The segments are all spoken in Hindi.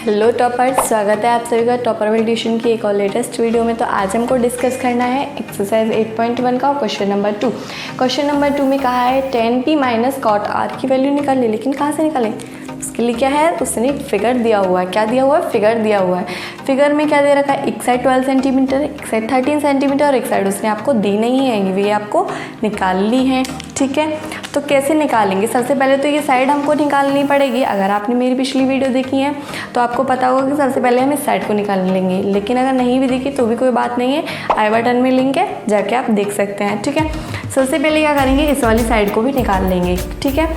हेलो टॉपर्स, स्वागत है आप सभी का टॉपर वर्ल्ड ट्यूशन की एक और लेटेस्ट वीडियो में। तो आज हमको डिस्कस करना है एक्सरसाइज 8.1 का क्वेश्चन नंबर 2। क्वेश्चन नंबर 2 में कहा है tan p माइनस कॉट r की वैल्यू निकालिए। लेकिन कहाँ से निकालें, उसके लिए क्या है, उसने एक फिगर दिया हुआ है। क्या दिया हुआ है? फिगर दिया हुआ है। फिगर में क्या दे रखा है, एक साइड 12 सेंटीमीटर, एक साइड 13 सेंटीमीटर और एक साइड उसने आपको दी नहीं है, ये आपको निकालनी है। ठीक है, तो कैसे निकालेंगे? सबसे पहले तो ये साइड हमको निकालनी पड़ेगी। अगर आपने मेरी पिछली वीडियो देखी है तो आपको पता होगा कि सबसे पहले हम इस साइड को निकाल लेंगे। लेकिन अगर नहीं भी देखी तो भी कोई बात नहीं है, आई बटन में लिंक है, जाके आप देख सकते हैं। ठीक है, सबसे पहले क्या करेंगे, इस वाली साइड को भी निकाल लेंगे। ठीक है,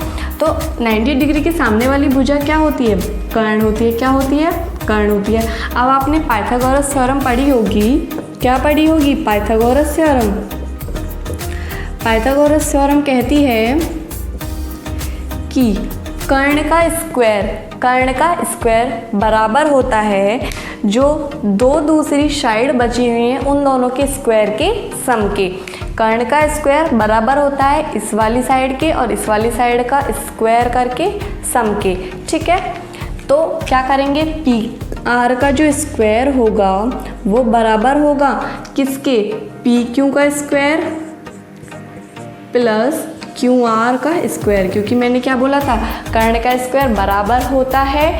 तो 90 डिग्री के सामने वाली भुजा क्या होती है? कर्ण होती है। क्या होती है? कर्ण होती है। अब आपने पाइथागोरस थ्योरम पढ़ी होगी। क्या पढ़ी होगी? Pythagoras theorem. पाइथागोरस थ्योरम कहती है कि कर्ण का स्क्वायर बराबर होता है जो दो दूसरी साइड बची हुई हैं उन दोनों के स्क्वायर के सम के। कर्ण का स्क्वायर बराबर होता है इस वाली साइड के और इस वाली साइड का स्क्वायर करके सम के। ठीक है, तो क्या करेंगे, पी आर का जो स्क्वायर होगा वो बराबर होगा किसके? पी क्यू का स्क्वायर प्लस क्यू आर का स्क्वायर। क्योंकि मैंने क्या बोला था, कर्ण का स्क्वायर बराबर होता है,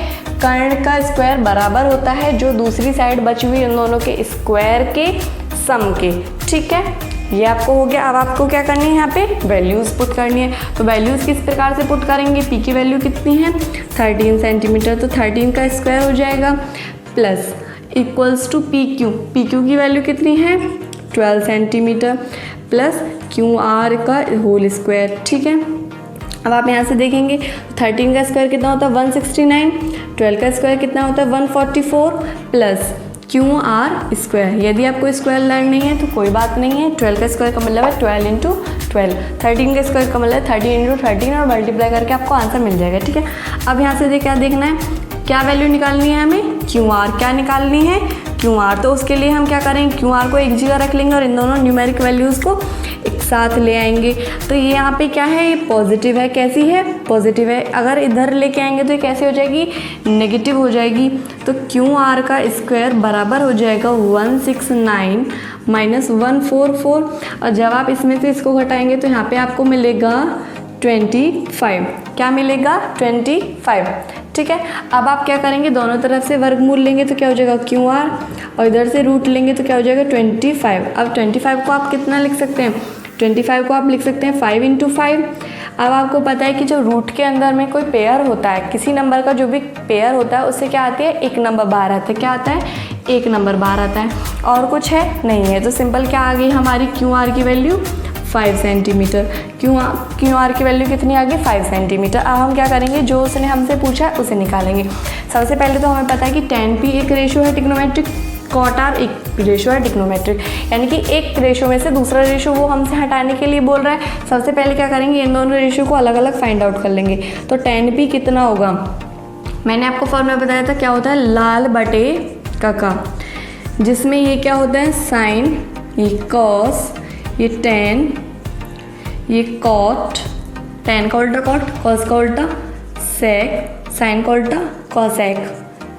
कर्ण का स्क्वायर बराबर होता है जो दूसरी साइड बची हुई उन दोनों के स्क्वायर के सम के। ठीक है, ये आपको हो गया। अब आपको क्या करनी है, यहाँ पे वैल्यूज़ पुट करनी है। तो वैल्यूज़ किस प्रकार से पुट करेंगे? पी की वैल्यू कितनी है? 13 सेंटीमीटर, तो 13 का स्क्वायर हो जाएगा plus equals to P Q. P Q की वैल्यू कितनी है? 12 सेंटीमीटर प्लस क्यू आर का होल स्क्वायर। ठीक है, अब आप यहाँ से देखेंगे 13 का स्क्वायर कितना होता है? 169। 12 का स्क्वायर कितना होता है? 144 प्लस क्यू आर स्क्वायर। यदि आपको स्क्वायर लर्न नहीं है तो कोई बात नहीं है, 12 का स्क्वायर का मतलब है 12 इंटू 12, 13 का स्क्वायर का मतलब है 13 इंटू 13 और मल्टीप्लाई करके आपको आंसर मिल जाएगा। ठीक है, अब यहाँ से क्या देखना है, क्या वैल्यू निकालनी है हमें? Q R. क्या निकालनी है? Q R. तो उसके लिए हम क्या करेंगे, क्यू आर को एक जगह रख लेंगे और इन दोनों न्यूमेरिक वैल्यूज़ को एक साथ ले आएंगे। तो ये यहाँ पे क्या है, ये पॉजिटिव है। कैसी है? पॉजिटिव है। अगर इधर लेके आएंगे तो ये कैसे हो जाएगी? नेगेटिव हो जाएगी। तो क्यू आर का स्क्वायर बराबर हो जाएगा 169 माइनस 144 और जब आप इसमें से इसको घटाएंगे तो यहाँ पे आपको मिलेगा 25। क्या मिलेगा? 25। ठीक है, अब आप क्या करेंगे, दोनों तरफ से वर्गमूल लेंगे तो क्या हो जाएगा? क्यू आर, और इधर से रूट लेंगे तो क्या हो जाएगा? 25। अब 25 को आप कितना लिख सकते हैं? 25 को आप लिख सकते हैं 5 इंटू 5। अब आपको पता है कि जब रूट के अंदर में कोई पेयर होता है, किसी नंबर का जो भी पेयर होता है उससे क्या आती है? एक नंबर बाहर आता है। क्या आता है? एक नंबर बाहर आता है। और कुछ है? नहीं है। तो सिंपल क्या आ गई हमारी क्यू आर की वैल्यू? 5 सेंटीमीटर। क्यू आर की वैल्यू कितनी आ गई? 5 सेंटीमीटर। अब हम क्या करेंगे, जो उसने हमसे पूछा उसे निकालेंगे। सबसे पहले तो हमें पता है कि tan p एक रेशो है ट्रिग्नोमेट्रिक, कॉट आर एक रेशो है ट्रिग्नोमेट्रिक, यानी कि एक रेशो में से दूसरा रेशो वो हमसे हटाने के लिए बोल रहा है। सबसे पहले क्या करेंगे, इन दोनों रेशो को अलग अलग फाइंड आउट कर लेंगे। तो tan p कितना होगा, मैंने आपको फॉर्मूला बताया था, क्या होता है? लाल बटे काका, जिसमें ये क्या होता है? साइन, ये कॉस, ये टेन, ये कॉट, टेन का उल्टा कॉट, कॉस का उल्टा सेक, साइन का उल्टा कॉसेक।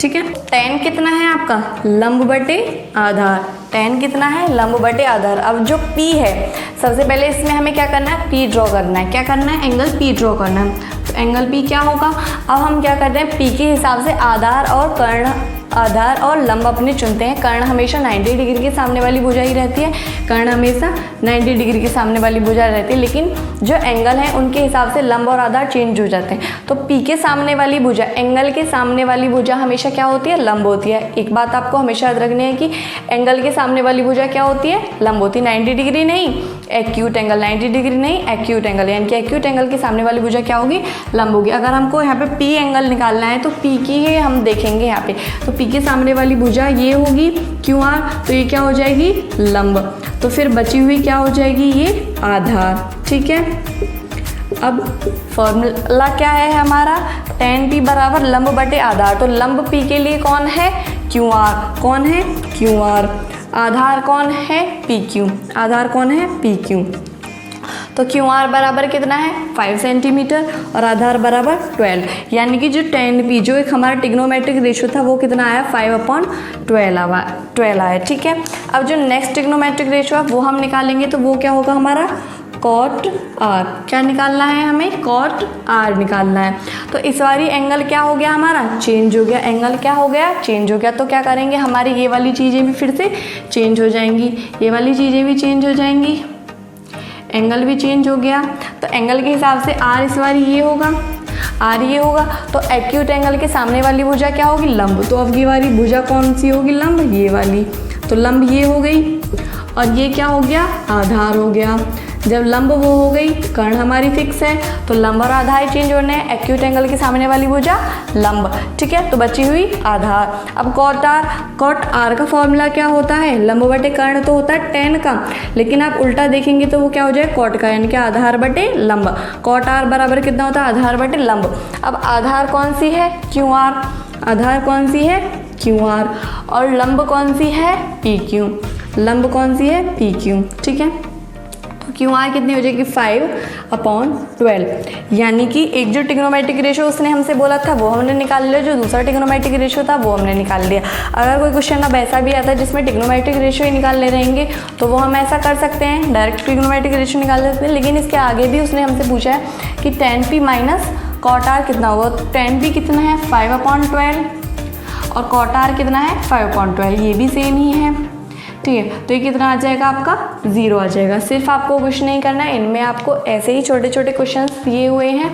ठीक है, टेन कितना है आपका? लंब बटे आधार। टेन कितना है? लंब बटे आधार। अब जो पी है, सबसे पहले इसमें हमें क्या करना है? पी ड्रॉ करना है। क्या करना है? एंगल पी ड्रॉ करना है। तो एंगल पी क्या होगा? अब हम क्या करते हैं, पी के हिसाब से आधार और कर्ण, आधार और लंब अपने चुनते हैं। कर्ण हमेशा 90 डिग्री के सामने वाली भुजा ही रहती है, कर्ण हमेशा 90 डिग्री के सामने वाली भुजा रहती है, लेकिन जो एंगल है उनके हिसाब से लंब और आधार चेंज हो जाते हैं। तो पी के सामने वाली भुजा, एंगल के सामने वाली भुजा हमेशा क्या होती है? लंब होती है। एक बात आपको हमेशा याद रखनी है कि एंगल के सामने वाली भुजा क्या होती है? लंब होती है। 90 डिग्री नहीं, एक्यूट एंगल, 90 डिग्री नहीं, एक्यूट एंगल, यानी कि एक्यूट एंगल के सामने वाली भुजा क्या होगी? लंब होगी। अगर हमको यहाँ पे पी एंगल निकालना है तो पी की ही हम देखेंगे यहाँ पे, तो पी के सामने वाली भुजा ये होगी क्यू आर, तो ये क्या हो जाएगी? लंब। तो फिर बची हुई क्या हो जाएगी? ये आधार। ठीक है, अब फॉर्मूला क्या है हमारा? tan p बराबर लंब बटे आधार। तो लंब p के लिए कौन है? Q R. कौन है? Q R. आधार कौन है? P Q. आधार कौन है? P Q. तो क्यू आर बराबर कितना है 5 सेंटीमीटर और आधार बराबर 12, यानी कि जो 10p जो एक हमारा ट्रिग्नोमेट्रिक रेशियो था वो कितना आया 5/12 आया। ठीक है, अब जो नेक्स्ट ट्रिग्नोमेट्रिक रेशियो है वो हम निकालेंगे, तो वो क्या होगा हमारा कॉट आर। क्या निकालना है हमें, कॉट आर निकालना है। तो इस बारी एंगल क्या हो गया हमारा, चेंज हो गया, एंगल क्या हो गया, चेंज हो गया। तो क्या करेंगे, हमारी ये वाली चीज़ें भी फिर से चेंज हो जाएंगी, ये वाली चीज़ें भी चेंज हो जाएंगी, एंगल भी चेंज हो गया। तो एंगल के हिसाब से आर इस बारी ये होगा, आर ये होगा। तो एक्यूट एंगल के सामने वाली भुजा क्या होगी, लंब। तो अब ये वाली भुजा कौन सी होगी, लंब, ये वाली। तो लंब ये हो गई और ये क्या हो गया, आधार हो गया। जब लंब वो हो गई, कर्ण हमारी फिक्स है, तो लंब और आधार चेंज होने हैं। एक्यूट एंगल के सामने वाली भुजा लंब, ठीक है, तो बची हुई आधार। अब कॉट आर का फॉर्मूला क्या होता है, लंब बटे कर्ण तो होता है tan का, लेकिन आप उल्टा देखेंगे तो वो क्या हो जाए कॉट का, यानी कि आधार बटे लंब। कॉट आर बराबर कितना होता है, आधार बटे लंब। अब आधार कौन सी है, क्यू आर, आधार कौन सी है, क्यू आर, और लंब कौन सी है, पी क्यू, लंब कौन सी है, पी क्यू। ठीक है, तो क्यू आर कितनी हो जाएगी 5/12, यानी कि एक जो ट्रिग्नोमेट्रिक रेशियो उसने हमसे बोला था वो हमने निकाल लिया, जो दूसरा ट्रिग्नोमेट्रिक रेशियो था वो हमने निकाल लिया। अगर कोई क्वेश्चन अब ऐसा भी आता है जिसमें ट्रिग्नोमेट्रिक रेशियो ही निकालने रहेंगे तो वो हम ऐसा कर सकते हैं, डायरेक्ट ट्रिग्नोमेट्रिक रेशियो निकाल सकते हैं। लेकिन इसके आगे भी उसने हमसे पूछा है कि tan p माइनस कॉट आर कितना होगा। तो tan p कितना है 5/12 और कॉट आर कितना है 5/12, ये भी सेम ही है। ठीक है, तो ये कितना आ जाएगा आपका 0 आ जाएगा। सिर्फ आपको कुछ नहीं करना है, इनमें आपको ऐसे ही छोटे छोटे क्वेश्चंस दिए हुए हैं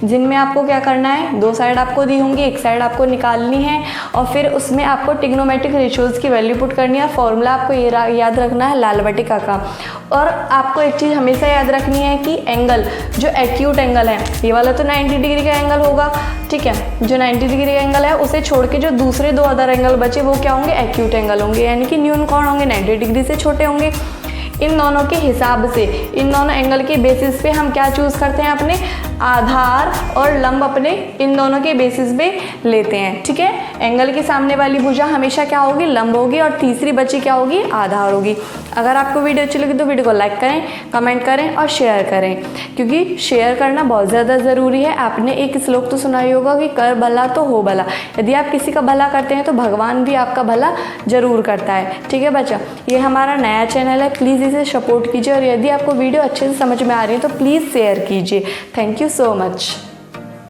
जिनमें आपको क्या करना है, दो साइड आपको दी होंगी, एक साइड आपको निकालनी है और फिर उसमें आपको ट्रिग्नोमेट्रिक रेशियोज की वैल्यू पुट करनी है। फॉर्मूला आपको ये याद रखना है लाल बटे का। और आपको एक चीज़ हमेशा याद रखनी है कि एंगल, जो एक्यूट एंगल है, ये वाला तो 90 डिग्री का एंगल होगा, ठीक है, जो 90 डिग्री का एंगल है उसे छोड़ के जो दूसरे दो अदर एंगल बचे वो क्या होंगे, एक्यूट एंगल होंगे, यानी कि न्यून कोण होंगे 90 डिग्री से छोटे होंगे। इन दोनों के हिसाब से, इन दोनों एंगल के बेसिस पे हम क्या चूज़ करते हैं, अपने आधार और लंब अपने इन दोनों के बेसिस पे लेते हैं। ठीक है, एंगल के सामने वाली भुजा हमेशा क्या होगी, लंब होगी, और तीसरी बची क्या होगी, आधार होगी। अगर आपको वीडियो अच्छी लगी तो वीडियो को लाइक करें, कमेंट करें और शेयर करें, क्योंकि शेयर करना बहुत ज़्यादा ज़रूरी है। आपने एक श्लोक तो सुना ही होगा कि कर भला तो हो भला। यदि आप किसी का भला करते हैं तो भगवान भी आपका भला ज़रूर करता है। ठीक है बच्चा, ये हमारा नया चैनल है, प्लीज़ इसे सपोर्ट कीजिए और यदि आपको वीडियो अच्छे से समझ में आ रही है तो प्लीज़ शेयर कीजिए। Thank you so much.